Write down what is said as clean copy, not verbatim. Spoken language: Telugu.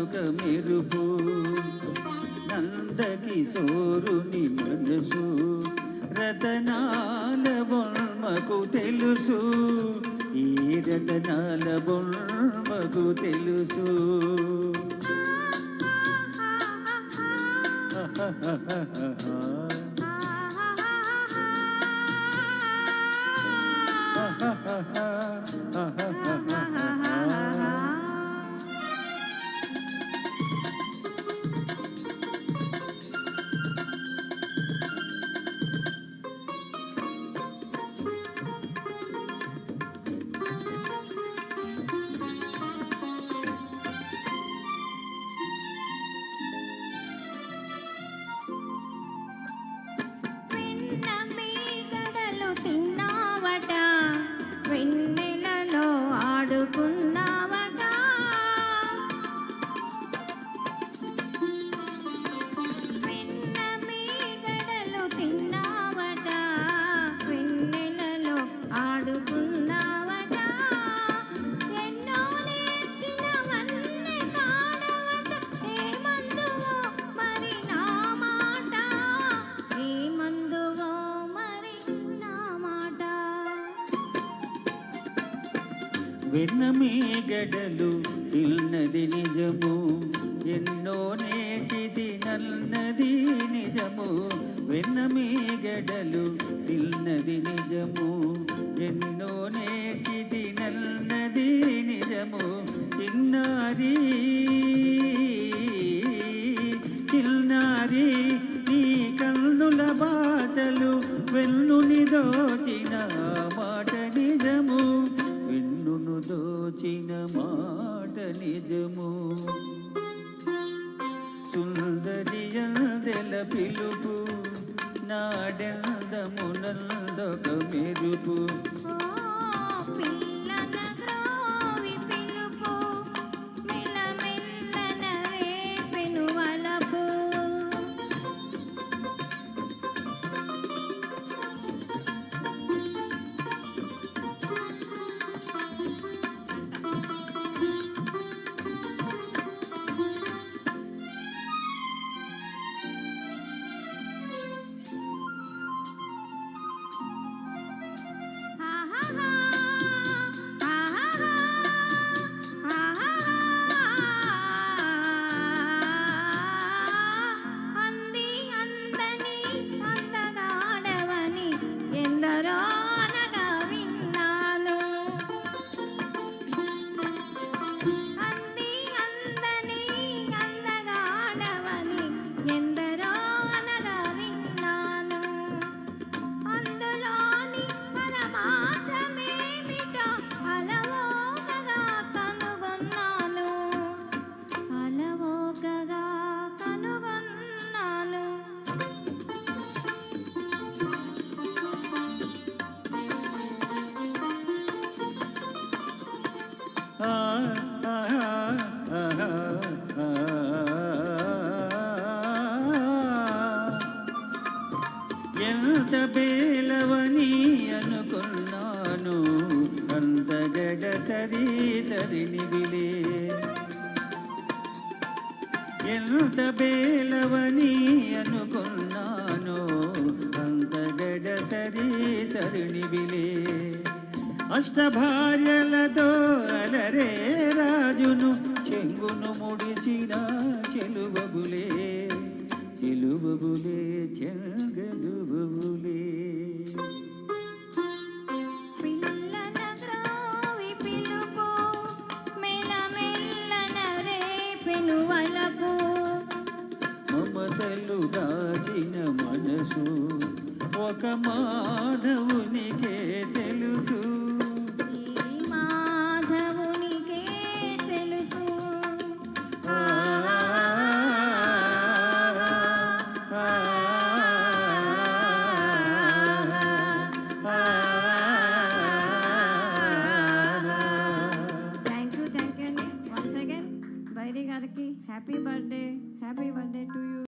ఒక మెరుపు నందకిశోరుని మనసు రతనాల బొమ్మకు తెలుసు ఈ రతనాల బొమ్మకు తెలుసు వెన్నెలలో ఆడుకున్నావట వెన్న మీగడలు తిన్నావట వెన్నెలలో ఆడుకున్నావట ఎన్నో నేర్చినవన్నీ కాడవట ఏమందువో మరి నా మాట ఏమందువో మరి నా మాట వెన్నమీగడలు తిన్నది నిజము ఎన్నో నేటిది నన్నది నిజము వెన్నమీగడలు తిన్నది నిజము ఎన్నో నేటిది నన్నది నిజము చిన్నారి చిన్నారి నీ కన్నుల భాషలు వెన్నుని దోచిన మాట నిజము వెన్నును దోచిన మాట నిజము సుందరియదెల పిలుపు నాడెందమునందొక మెరుపు ఎంత బేలవని అనుకున్నాను అంత గడసరి తరినివిలే ఎంత బేలవని అనుకున్నాను అంత గడసరి తరినివిలే అష్టభార్యలతో అలరే రాజును చెంగును ముడిచిన చెలువబులే చెలువబులే చెంగలువబులే పిల్లన గ్రోవి పిలుపు మెల్లమెల్లన రేపెను వలపు మమతలు దాచిన మనసు ఒక మాధవునికే తెలుసు బైరి గారికి హ్యాపీ బర్త్డే టు యూ.